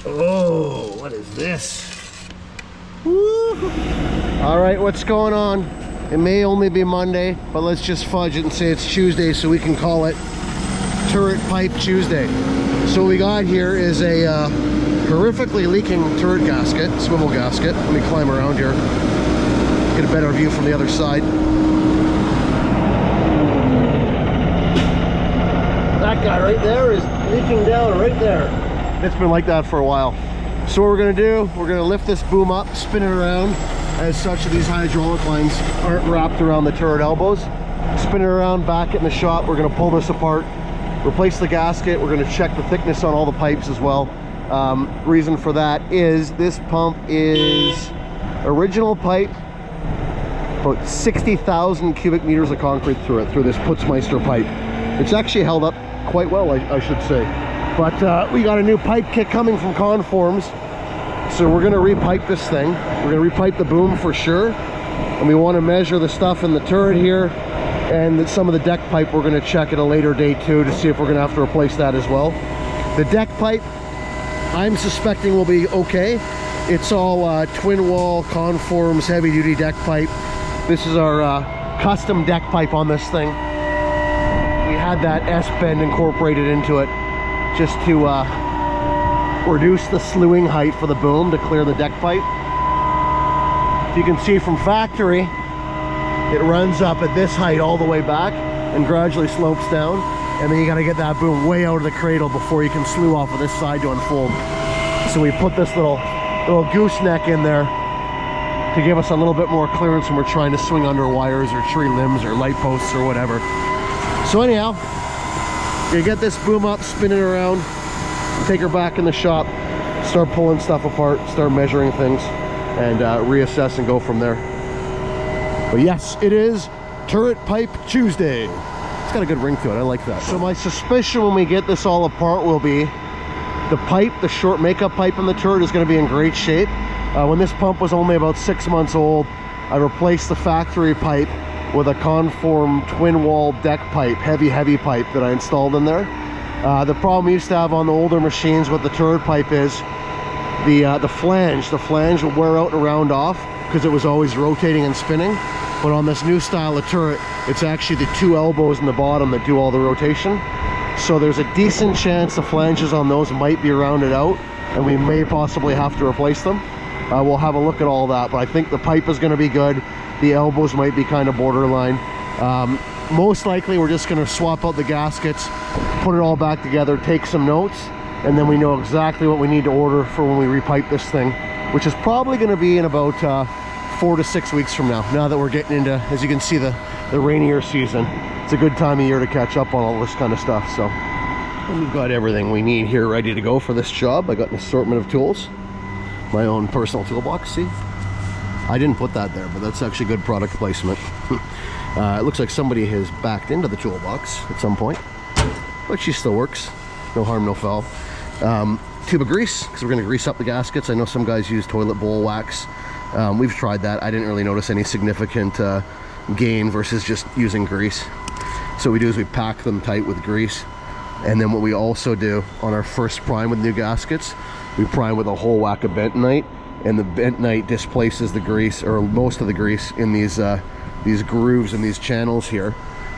Oh, what is this? Woo! All right, what's going on? It may only be Monday, but let's just fudge it and say it's Tuesday so we can call it Turret Pipe Tuesday. So what we got here is a horrifically leaking turret gasket, swivel gasket. Let me climb around here, get a better view from the other side. That guy right there is leaking down right there. It's been like that for a while. So what we're gonna do, we're gonna lift this boom up, spin it around, as such that these hydraulic lines aren't wrapped around the turret elbows. Spin it around back in the shop. We're gonna pull this apart, replace the gasket. We're gonna check the thickness on all the pipes as well. Reason for that is this pump is original pipe, about 60,000 cubic meters of concrete through it, through this Putzmeister pipe. It's actually held up quite well, I should say. But we got a new pipe kit coming from Conforms. So we're gonna repipe this thing. We're gonna repipe the boom for sure. And we wanna measure the stuff in the turret here. And some of the deck pipe we're gonna check at a later date too to see if we're gonna have to replace that as well. The deck pipe, I'm suspecting will be okay. It's all twin wall Conforms heavy duty deck pipe. This is our custom deck pipe on this thing. We had that S-bend incorporated into it just to reduce the slewing height for the boom to clear the deck pipe. If you can see from factory, it runs up at this height all the way back and gradually slopes down, and then you got to get that boom way out of the cradle before you can slew off of this side to unfold. So we put this little gooseneck in there to give us a little bit more clearance when we're trying to swing under wires or tree limbs or light posts or whatever. So anyhow, you get this boom up, spin it around, take her back in the shop, start pulling stuff apart, start measuring things, and reassess and go from there. But yes, it is Turret Pipe Tuesday. It's got a good ring to it, I like that. So my suspicion when we get this all apart will be the pipe, the short makeup pipe in the turret is going to be in great shape. When this pump was only about 6 months old, I replaced the factory pipe with a Conform twin wall deck pipe, heavy pipe that I installed in there. The problem we used to have on the older machines with the turret pipe is the flange would wear out and round off because it was always rotating and spinning. But on this new style of turret, it's actually the two elbows in the bottom that do all the rotation. So there's a decent chance the flanges on those might be rounded out and we may possibly have to replace them. We'll have a look at all that, but I think the pipe is going to be good. The elbows might be kind of borderline. Most likely we're just going to swap out the gaskets, put it all back together, take some notes, and then we know exactly what we need to order for when we repipe this thing, which is probably going to be in about 4 to 6 weeks from now that we're getting into, as you can see, the rainier season. It's a good time of year to catch up on all this kind of stuff. So and we've got everything we need here ready to go for this job. I got an assortment of tools, my own personal toolbox. See, I didn't put that there, but that's actually good product placement. It looks like somebody has backed into the toolbox at some point, but she still works. No harm, no foul. Tube of grease, because we're going to grease up the gaskets. I know some guys use toilet bowl wax. We've tried that. I didn't really notice any significant gain versus just using grease. So what we do is we pack them tight with grease. And then what we also do on our first prime with new gaskets, we prime with a whole whack of bentonite, and the bentonite displaces the grease, or most of the grease, in these grooves and these channels here.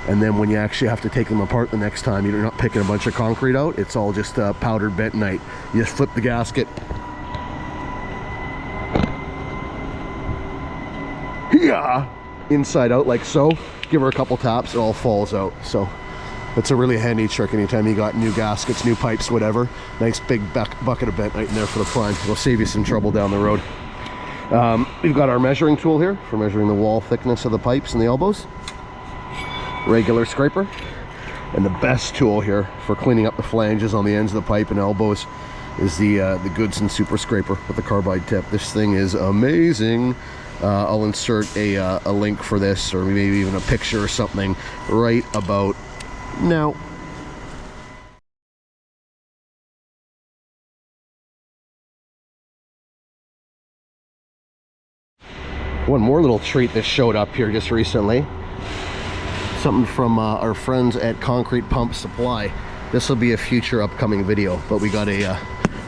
And then when you actually have to take them apart the next time, you're not picking a bunch of concrete out. It's all just powdered bentonite. You just flip the gasket, inside out like so. Give her a couple taps, it all falls out. So that's a really handy trick anytime you got new gaskets, new pipes, whatever. Nice big bucket of bentonite in there for the prime. It'll save you some trouble down the road. We've got our measuring tool here for measuring the wall thickness of the pipes and the elbows. Regular scraper. And the best tool here for cleaning up the flanges on the ends of the pipe and elbows is the Goodson Super Scraper with the carbide tip. This thing is amazing. I'll insert a link for this, or maybe even a picture or something right about now. One more little treat that showed up here just recently. Something from our friends at Concrete Pump Supply. This will be a future upcoming video, but we got a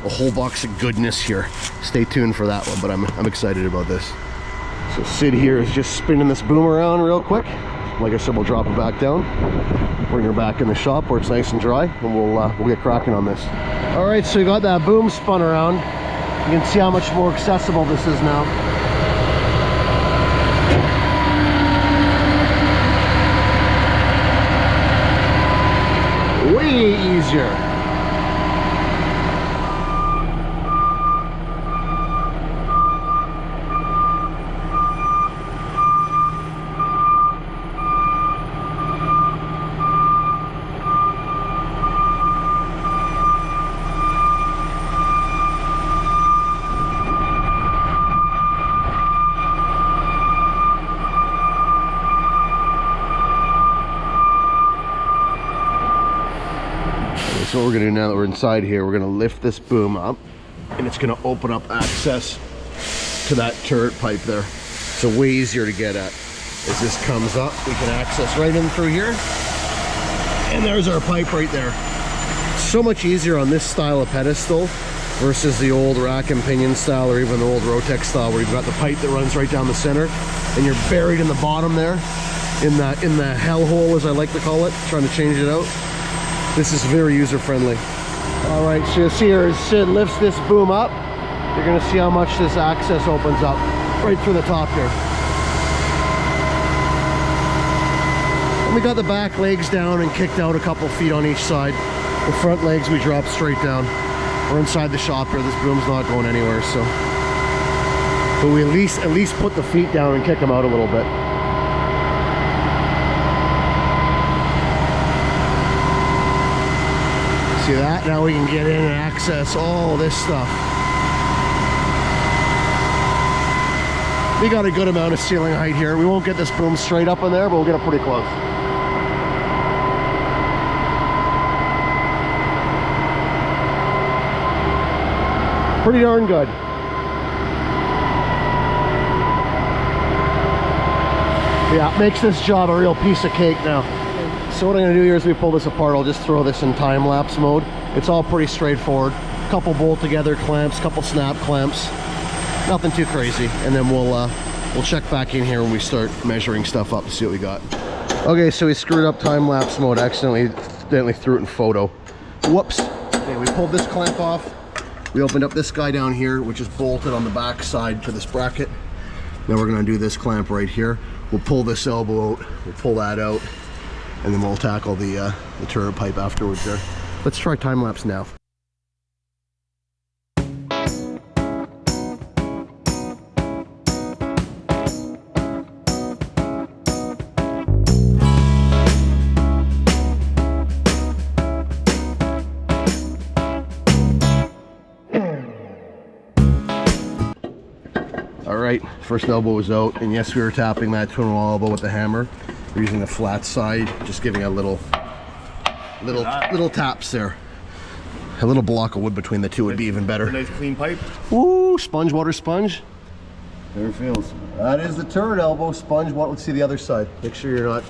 a whole box of goodness here. Stay tuned for that one, but I'm excited about this. So Sid here is just spinning this boom around real quick. Like I said, we'll drop her back down, bring her back in the shop where it's nice and dry, and we'll get cracking on this. All right, so we got that boom spun around. You can see how much more accessible this is now. Way easier. So what we're gonna do now that we're inside here, we're gonna lift this boom up and it's gonna open up access to that turret pipe there. So way easier to get at. As this comes up, we can access right in through here. And there's our pipe right there. So much easier on this style of pedestal versus the old rack and pinion style, or even the old Rotex style, where you've got the pipe that runs right down the center and you're buried in the bottom there, in the hell hole, as I like to call it, trying to change it out. This is very user-friendly. All right, so you'll see here as Sid lifts this boom up, you're gonna see how much this access opens up right through the top here. And we got the back legs down and kicked out a couple feet on each side. The front legs we drop straight down. We're inside the shop here, this boom's not going anywhere, so. But we at least put the feet down and kick them out a little bit. See that? Now we can get in and access all this stuff. We got a good amount of ceiling height here. We won't get this boom straight up in there, but we'll get it pretty close. Pretty darn good. Yeah, makes this job a real piece of cake now. So what I'm going to do here is we pull this apart, I'll just throw this in time-lapse mode. It's all pretty straightforward. Couple bolt together clamps, couple snap clamps. Nothing too crazy. And then we'll check back in here when we start measuring stuff up to see what we got. Okay, so we screwed up time-lapse mode. Accidentally threw it in photo. Whoops. Okay, we pulled this clamp off. We opened up this guy down here, which is bolted on the back side to this bracket. Now we're going to do this clamp right here. We'll pull this elbow out. We'll pull that out. And then we'll tackle the turret pipe afterwards there. Let's try time-lapse now. All right, first elbow was out, and yes, we were tapping that twin wall elbow with the hammer. We're using the flat side, just giving a little taps there. A little block of wood between the two would be even better. A nice clean pipe. Ooh, sponge water sponge. There it feels. That is the turret elbow, sponge water. Let's see the other side. Make sure you're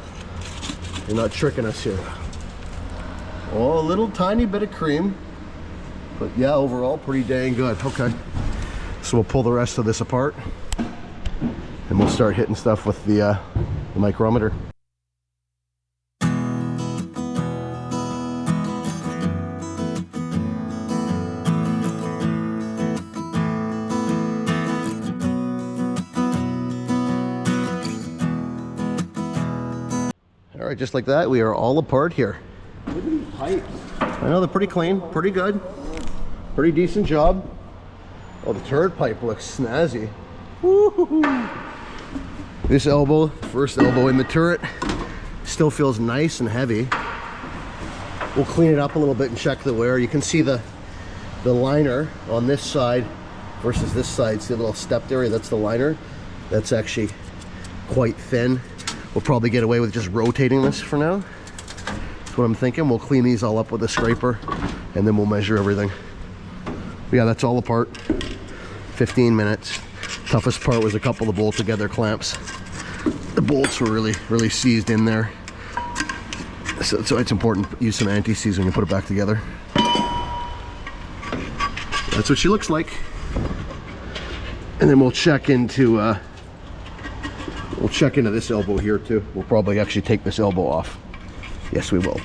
not tricking us here. Oh, a little tiny bit of cream, but yeah, overall pretty dang good. Okay, so we'll pull the rest of this apart, and we'll start hitting stuff with the micrometer. All right, just like that, we are all apart here. Look at these pipes. I know, they're pretty clean, pretty good. Pretty decent job. Oh, the turret pipe looks snazzy. Woo-hoo-hoo. This elbow, first elbow in the turret, still feels nice and heavy. We'll clean it up a little bit and check the wear. You can see the liner on this side versus this side. See the little stepped area? That's the liner. That's actually quite thin. We'll probably get away with just rotating this for now. That's what I'm thinking. We'll clean these all up with a scraper, and then we'll measure everything. But yeah, that's all apart. 15 minutes. Toughest part was a couple of bolt together clamps. The bolts were really seized in there. So it's important to use some anti-seize when you put it back together. That's what she looks like. And then we'll check into this elbow here too. We'll probably actually take this elbow off. Yes, we will.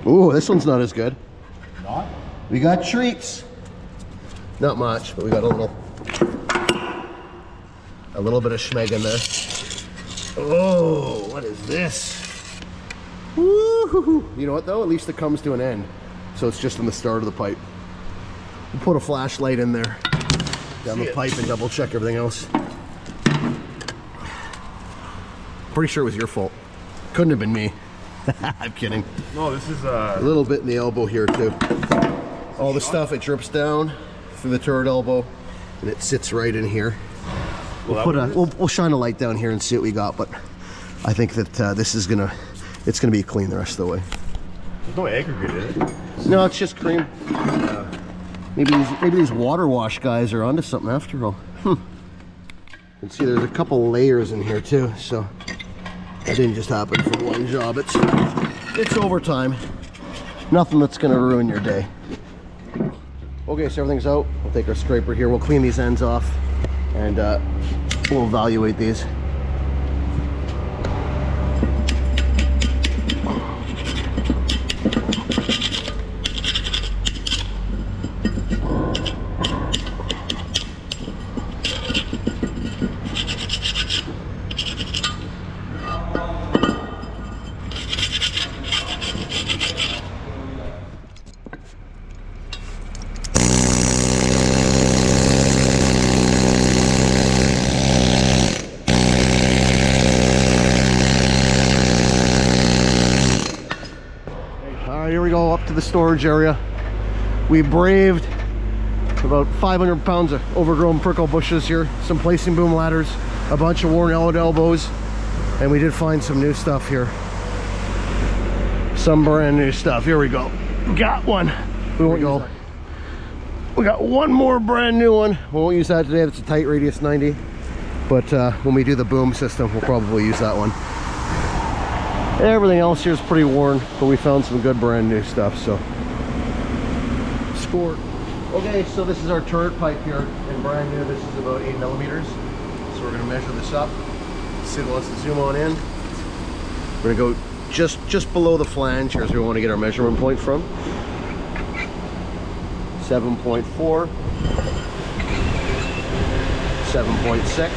Ooh, this one's not as good. Not? We got treats. Not much, but we got a little bit of schmeg in there. Oh, what is this? Woo-hoo-hoo. You know what though? At least it comes to an end. So it's just in the start of the pipe. We'll put a flashlight in there down the pipe and double check everything else. Pretty sure it was your fault. Couldn't have been me. I'm kidding. No, this is a little bit in the elbow here too. All the stuff, it drips down through the turret elbow and it sits right in here. We'll shine a light down here and see what we got, but I think that this is it's gonna be clean the rest of the way. There's no aggregate in it. No, it's just cream. Maybe these water wash guys are onto something after all. You can see there's a couple layers in here too, so that didn't just happen for one job. It's overtime. Nothing that's gonna ruin your day. Okay, so everything's out. We'll take our scraper here. We'll clean these ends off and we'll evaluate these. Here we go up to the storage area. We braved about 500 pounds of overgrown prickle bushes here, some placing boom ladders, a bunch of worn out elbows, and we did find some new stuff here. Some brand new stuff. Here we go. Got one. We won't go. We got one more brand new one. We won't use that today. That's a tight radius 90. But when we do the boom system, we'll probably use that one. Everything else here is pretty worn, but we found some good brand new stuff, so score. Okay, so this is our turret pipe here, and brand new. This is about 8 millimeters. So we're gonna measure this up. Sid wants to zoom on in. We're gonna go just below the flange. Here's where we want to get our measurement point from. 7.4, 7.6.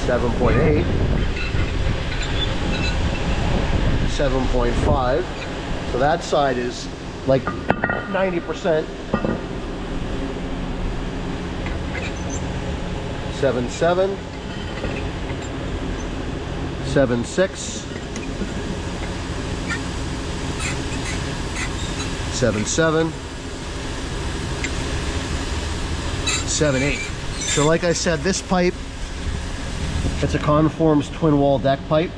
7.8, 7.5. So that side is like 90%. 7.7, 7.6, 7.7, 7.8. So like I said, this pipe, it's a Conforms twin wall deck pipe.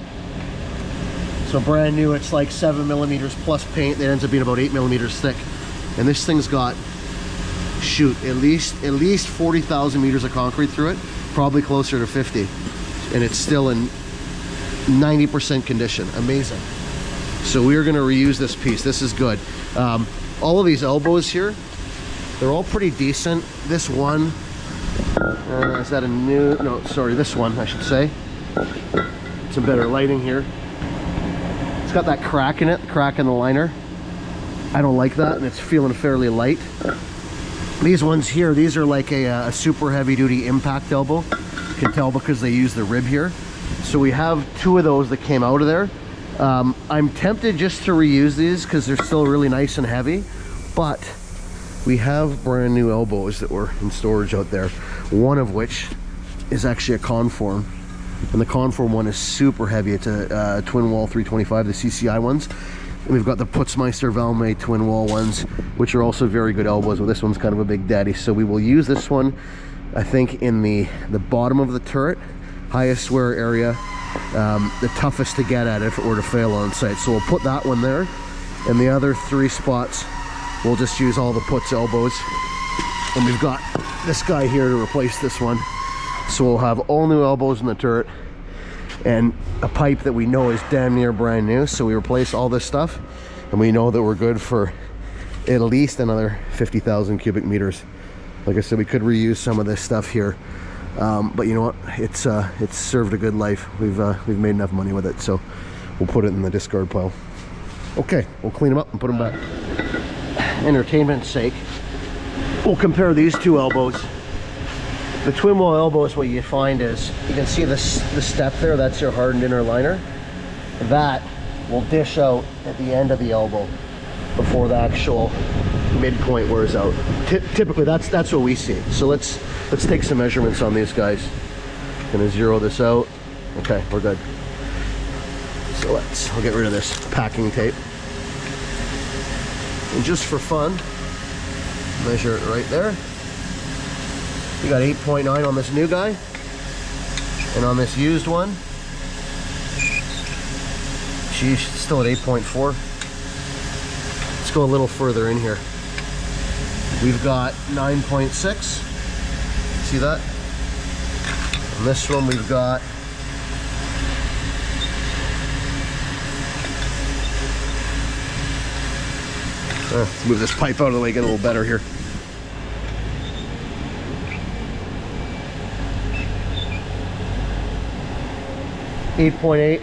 So brand new, it's like 7 millimeters plus paint that ends up being about 8 millimeters thick. And this thing's got, shoot, at least 40,000 meters of concrete through it, probably closer to 50. And it's still in 90% condition. Amazing. So we are gonna reuse this piece. This is good. All of these elbows here, they're all pretty decent. This one, is that a new, no, sorry, this one I should say. Some better lighting here. It's got that crack in it, crack in the liner. I don't like that, and it's feeling fairly light. These ones here, these are like a super heavy duty impact elbow. You can tell because they use the rib here. So we have 2 of those that came out of there. I'm tempted just to reuse these because they're still really nice and heavy, but we have brand new elbows that were in storage out there, one of which is actually a Conform, and the Conform one is super heavy. It's a twin wall 325, the CCI ones. We've got the Putzmeister Valmet twin wall ones, which are also very good elbows. Well, this one's kind of a big daddy, so we will use this one, I think, in the bottom of the turret, highest wear area, the toughest to get at if it were to fail on site. So we'll put that one there, and the other 3 spots, we'll just use all the Putz elbows. And we've got this guy here to replace this one. So we'll have all new elbows in the turret, and a pipe that we know is damn near brand new. So we replace all this stuff, and we know that we're good for at least another 50,000 cubic meters. Like I said, we could reuse some of this stuff here, but you know what? It's served a good life. We've made enough money with it, so we'll put it in the discard pile. Okay, we'll clean them up and put them back. Entertainment's sake, we'll compare these 2 elbows. The twin wall elbows, what you find is, you can see the step there, that's your hardened inner liner. That will dish out at the end of the elbow before the actual midpoint wears out. Typically that's what we see. So let's take some measurements on these guys. Gonna zero this out. Okay, we're good. So I'll get rid of this packing tape. And just for fun, measure it right there. We got 8.9 on this new guy, and on this used one, sheesh, still at 8.4. Let's go a little further in here. We've got 9.6. See that? On this one we've got let's move this pipe out of the way, get a little better here. $8.8,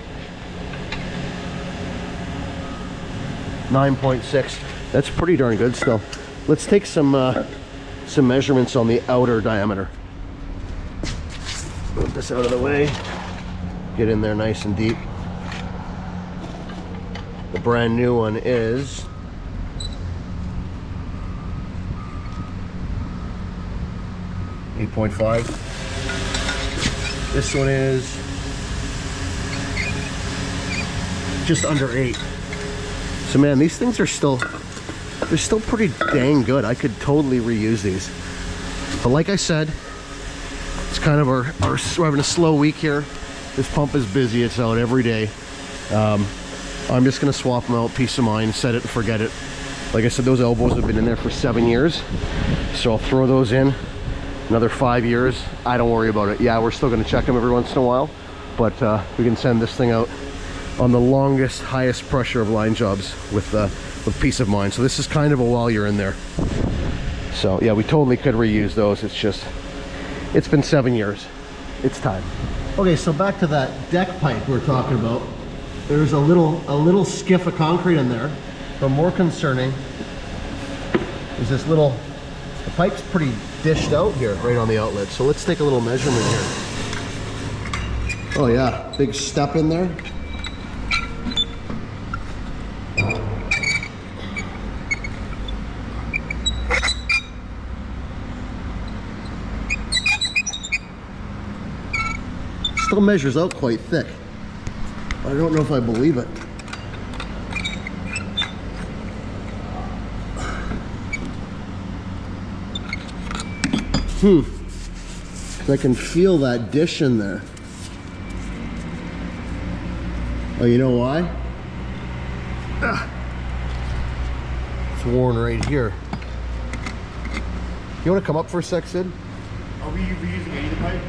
9.6. That's pretty darn good still. Let's take some measurements on the outer diameter. Move this out of the way. Get in there nice and deep. The brand new one is 8.5. This one is just under 8. So man, these things are still pretty dang good. I could totally reuse these. But like I said, it's kind of we're having a slow week here. This pump is busy, it's out every day. I'm just gonna swap them out, peace of mind, set it and forget it. Like I said, those elbows have been in there for 7 years. So I'll throw those in another 5 years. I don't worry about it. Yeah, we're still gonna check them every once in a while, but we can send this thing out on the longest, highest pressure of line jobs with peace of mind. So this is kind of a while you're in there. So yeah, we totally could reuse those. It's just, it's been 7 years. It's time. Okay, so back to that deck pipe we were talking about. There's a little skiff of concrete in there, but more concerning is this the pipe's pretty dished out here, right on the outlet. So let's take a little measurement here. Oh yeah, big step in there. Still measures out quite thick. I don't know if I believe it. I can feel that dish in there. Oh, you know why? It's worn right here. You want to come up for a sec, Sid? Are we reusing any of the pipe?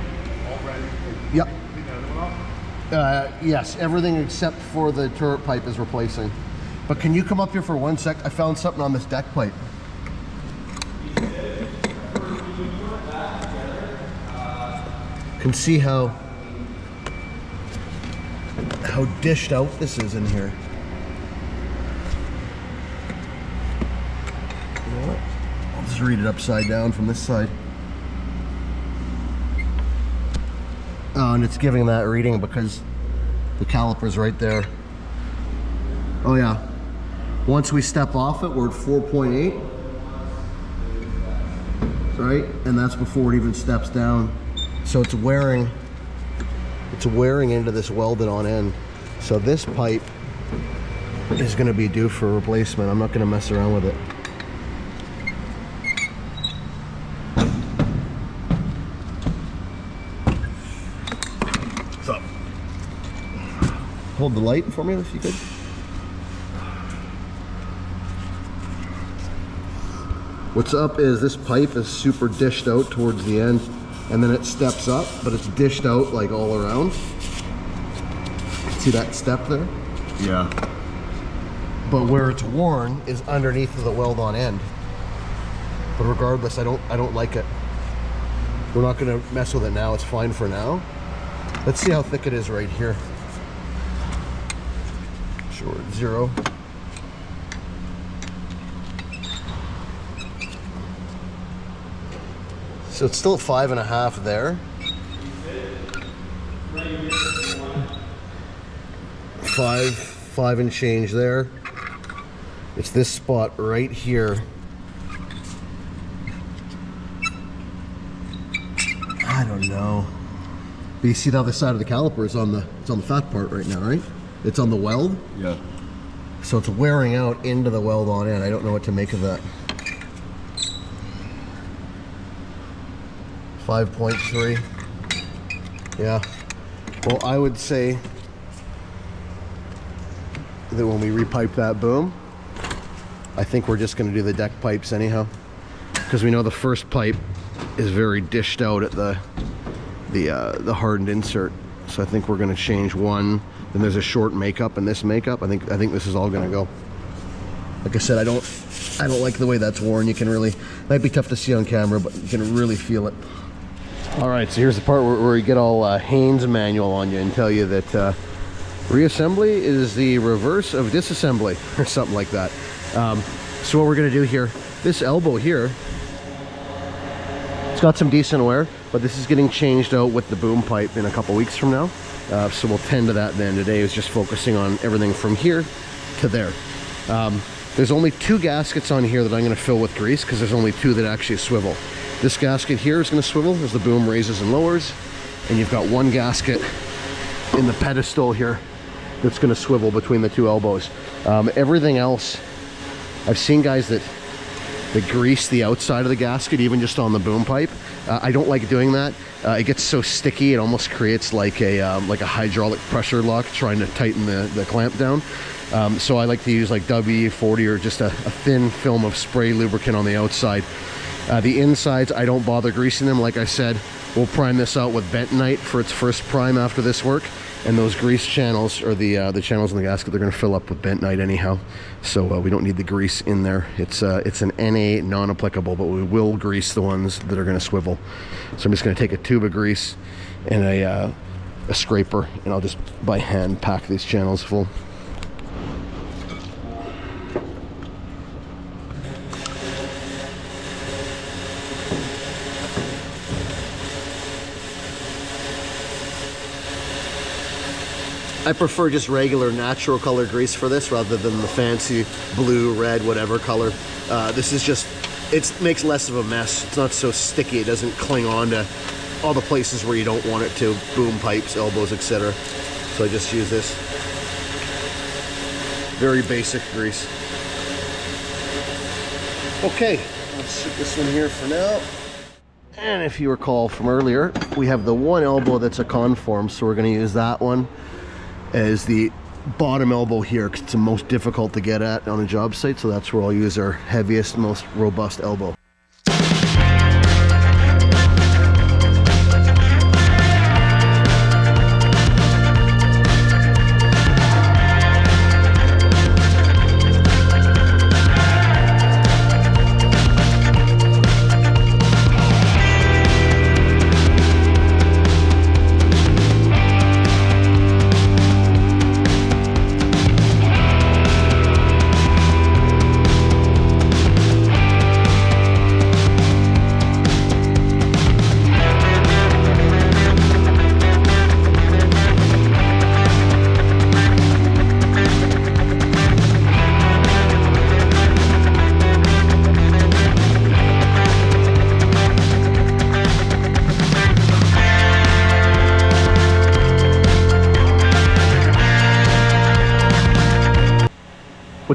All brand new? Yep. Take the other one off? Yes, everything except for the turret pipe is replacing. But can you come up here for 1 sec? I found something on this deck pipe. Can see how dished out this is in here. You know what? I'll just read it upside down from this side. Oh, and it's giving that reading because the caliper's right there. Oh yeah. Once we step off it, we're at 4.8. Right? And that's before it even steps down. So it's wearing into this welded on end. So this pipe is going to be due for replacement. I'm not going to mess around with it. What's up? Hold the light for me if you could. What's up is this pipe is super dished out towards the end, and then it steps up, but it's dished out like all around. See that step there? Yeah. But where it's worn is underneath of the weld-on end. But regardless, I don't like it. We're not gonna mess with it now. It's fine for now. Let's see how thick it is right here. Sure, 0. So it's still 5.5 there. 5 and change there. It's this spot right here. I don't know. But you see the other side of the caliper is on the fat part right now, right? It's on the weld. Yeah. So it's wearing out into the weld on end. I don't know what to make of that. 5.3. Yeah. Well, I would say that when we repipe that boom, I think we're just going to do the deck pipes anyhow, because we know the first pipe is very dished out at the hardened insert. So I think we're going to change one. Then there's a short makeup and this makeup. I think this is all going to go. Like I said, I don't like the way that's worn. You can really, might be tough to see on camera, but you can really feel it. All right, so here's the part where you get all Haynes manual on you and tell you that reassembly is the reverse of disassembly or something like that. So what we're going to do here, this elbow here, it's got some decent wear, but this is getting changed out with the boom pipe in a couple weeks from now. So we'll tend to that then. Today is just focusing on everything from here to there. There's only 2 gaskets on here that I'm going to fill with grease, because there's only 2 that actually swivel. This gasket here is going to swivel as the boom raises and lowers, and you've got 1 gasket in the pedestal here that's going to swivel between the 2 elbows. Everything else, I've seen guys that grease the outside of the gasket, even just on the boom pipe. I don't like doing that. It gets so sticky, it almost creates like a hydraulic pressure lock trying to tighten the clamp down. So I like to use like WD-40 or just a thin film of spray lubricant on the outside. The insides, I don't bother greasing them. Like I said, we'll prime this out with bentonite for its first prime after this work. And those grease channels, or the channels in the gasket, they're going to fill up with bentonite anyhow. So we don't need the grease in there. It's an NA non-applicable, but we will grease the ones that are going to swivel. So I'm just going to take a tube of grease and a scraper, and I'll just by hand pack these channels full. I prefer just regular natural color grease for this rather than the fancy blue, red, whatever color. This is just, it makes less of a mess. It's not so sticky. It doesn't cling on to all the places where you don't want it to. Boom pipes, elbows, etc. So I just use this. Very basic grease. Okay, let's stick this one here for now. And if you recall from earlier, we have the one elbow that's a conform, so we're going to use that one as the bottom elbow here, because it's the most difficult to get at on a job site. So that's where I'll use our heaviest, most robust elbow.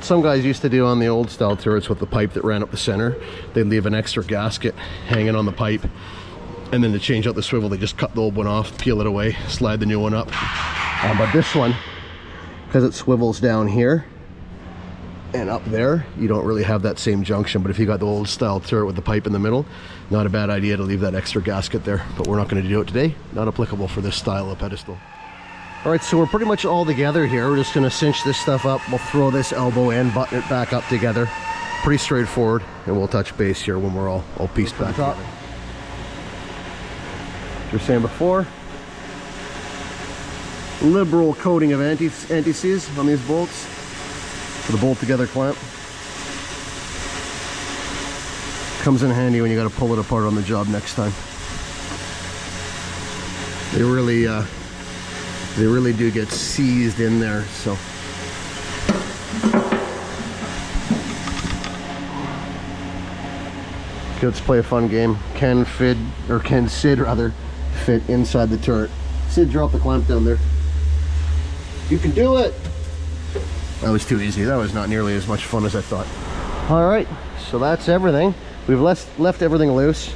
what some guys used to do on the old style turrets with the pipe that ran up the center, they'd leave an extra gasket hanging on the pipe, and then to change out the swivel, they just cut the old one off, peel it away, slide the new one up. But this one, because it swivels down here and up there, you don't really have that same junction. But if you got the old style turret with the pipe in the middle, not a bad idea to leave that extra gasket there, but we're not going to do it today. Not applicable for this style of pedestal. All right, so we're pretty much all together here. We're just going to cinch this stuff up. We'll throw this elbow in, button it back up together. Pretty straightforward, and we'll touch base here when we're all pieced back together. As we were saying before, liberal coating of anti-seize on these bolts for the bolt together clamp. Comes in handy when you got to pull it apart on the job next time. They really do get seized in there, so. Okay, let's play a fun game. Can Sid rather fit inside the turret? Sid, drop the clamp down there. You can do it! That was too easy. That was not nearly as much fun as I thought. All right, so that's everything. We've left everything loose.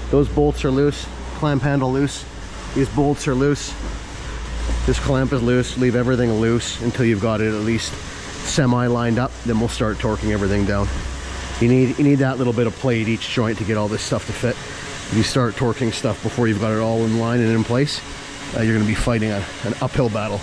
Those bolts are loose. Clamp handle loose. These bolts are loose. This clamp is loose. Leave everything loose until you've got it at least semi lined up. Then we'll start torquing everything down. You need that little bit of play at each joint to get all this stuff to fit. If you start torquing stuff before you've got it all in line and in place, you're going to be fighting an uphill battle.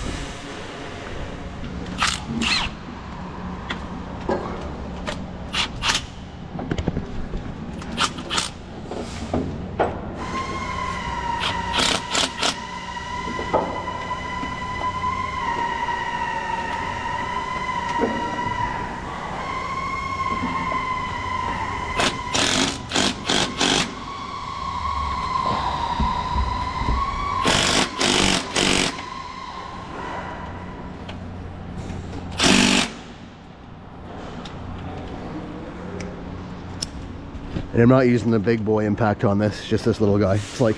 And I'm not using the big boy impact on this, just this little guy. It's like,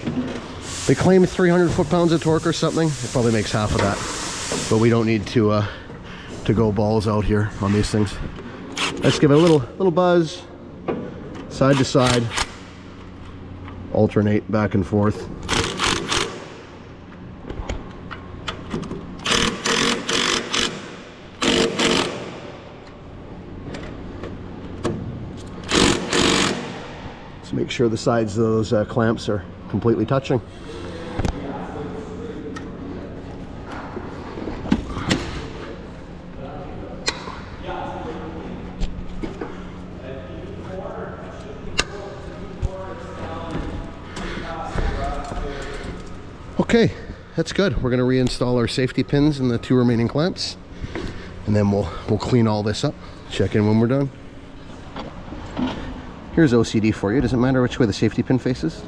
they claim 300 foot-pounds of torque or something. It probably makes half of that. But we don't need to go balls out here on these things. Let's give it a little buzz, side to side, alternate back and forth. Make sure the sides of those clamps are completely touching. Okay, that's good. We're going to reinstall our safety pins and the 2 remaining clamps, and then we'll clean all this up. Check in when we're done. Here's OCD for you. Doesn't matter which way the safety pin faces.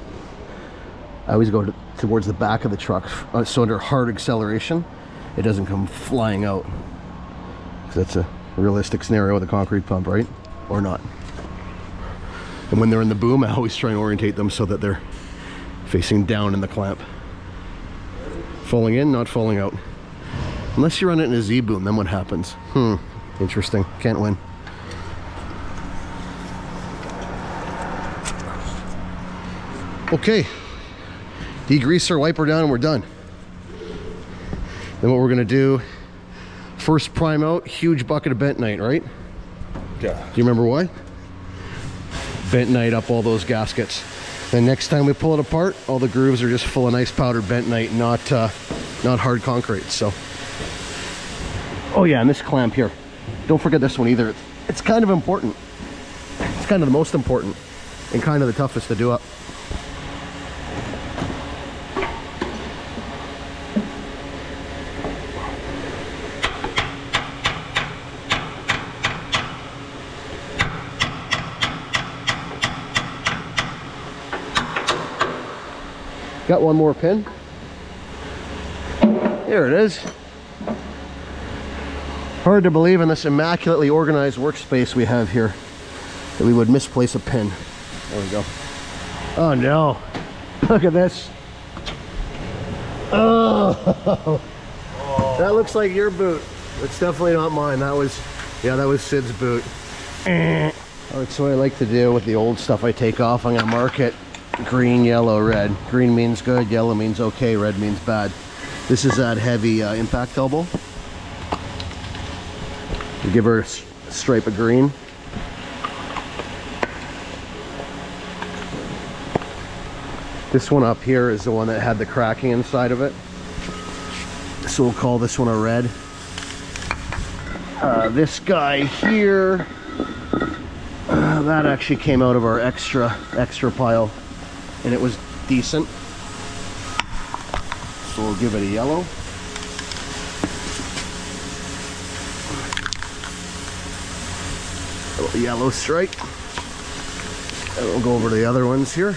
I always go towards the back of the truck, so under hard acceleration, it doesn't come flying out. Because that's a realistic scenario with a concrete pump, right? Or not. And when they're in the boom, I always try and orientate them so that they're facing down in the clamp. Falling in, not falling out. Unless you run it in a Z-boom, then what happens? Interesting. Can't win. Okay, degrease our wiper down and we're done. Then what we're gonna do, first prime out, huge bucket of bentonite, right? Yeah. Do you remember why? Bentonite up all those gaskets. Then next time we pull it apart, all the grooves are just full of nice powdered bentonite, not hard concrete, so. Oh yeah, and this clamp here. Don't forget this one either. It's kind of important. It's kind of the most important and kind of the toughest to do up. Got one more pin. There it is. Hard to believe in this immaculately organized workspace we have here that we would misplace a pin. There we go. Oh no. Look at this. Oh, that looks like your boot. It's definitely not mine. That was Yeah, that was Sid's boot. Alright, so what I like to do with the old stuff I take off, I'm going to mark it green, yellow, red. Green means good, yellow means okay, red means bad. This is that heavy impact elbow. You give her a stripe of green. This one up here is the one that had the cracking inside of it. So we'll call this one a red. This guy here, that actually came out of our extra pile, and it was decent. So we'll give it a yellow. A little yellow stripe. And we'll go over to the other ones here.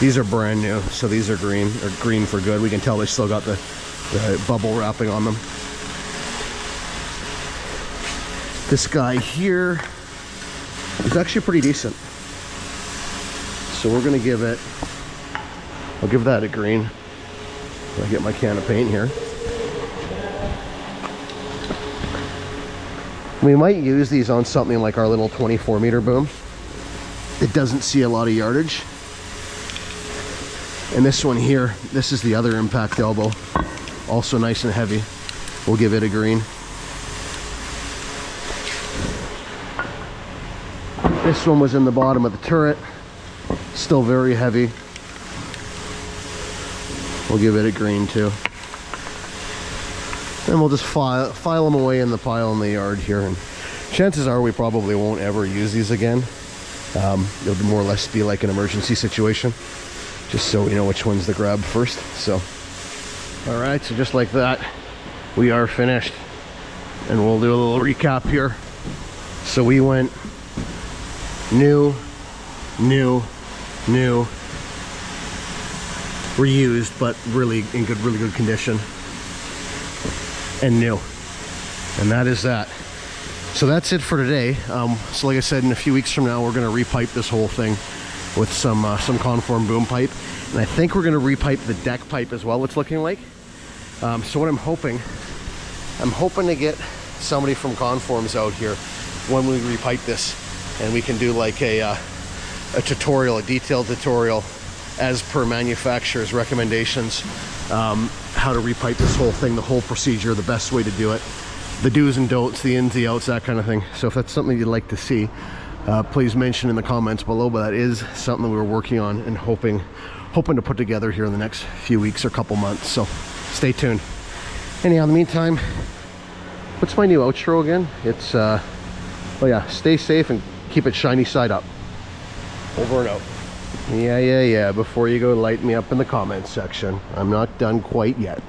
These are brand new, so these are green, or green for good. We can tell they still got the bubble wrapping on them. This guy here is actually pretty decent. So we're gonna give it, I'll give that a green. I get my can of paint here. We might use these on something like our little 24-meter boom. It doesn't see a lot of yardage. And this one here, this is the other impact elbow. Also nice and heavy. We'll give it a green. This one was in the bottom of the turret. Still very heavy. We'll give it a green too. And we'll just file them away in the pile in the yard here. And chances are we probably won't ever use these again. It'll more or less be like an emergency situation, just so we know which one's to grab first. So, all right, so just like that, we are finished. And we'll do a little recap here. So we went new, reused, but really in really good condition, and new. And that is that. So that's it for today. So like I said, in a few weeks from now, we're going to repipe this whole thing with some conform boom pipe, and I think we're going to repipe the deck pipe as well. It's looking like. So what I'm hoping to get somebody from Conforms out here when we repipe this, and we can do like a tutorial, a detailed tutorial as per manufacturer's recommendations, how to repipe this whole thing, the whole procedure, the best way to do it, the do's and don'ts, the ins, the outs, that kind of thing. So if that's something you'd like to see, please mention in the comments below. But that is something we're working on and hoping to put together here in the next few weeks or couple months. So stay tuned. Anyhow, in the meantime, what's my new outro again? It's oh yeah, stay safe and keep it shiny side up. Over and out. Yeah, before you go light me up in the comments section. I'm not done quite yet.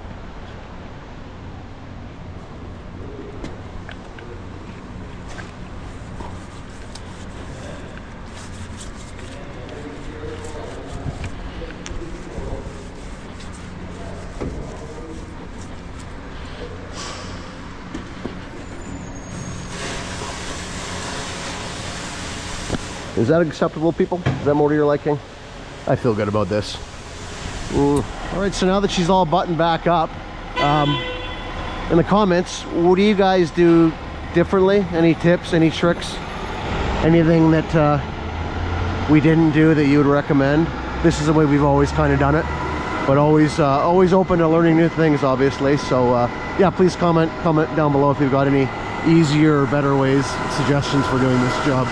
Is that acceptable, people? Is that more to your liking? I feel good about this. All right, so now that she's all buttoned back up, in the comments, what do you guys do differently? Any tips, any tricks, anything that we didn't do that you would recommend? This is the way we've always kind of done it, but always open to learning new things, obviously. So yeah, please comment down below if you've got any easier or better ways, suggestions for doing this job.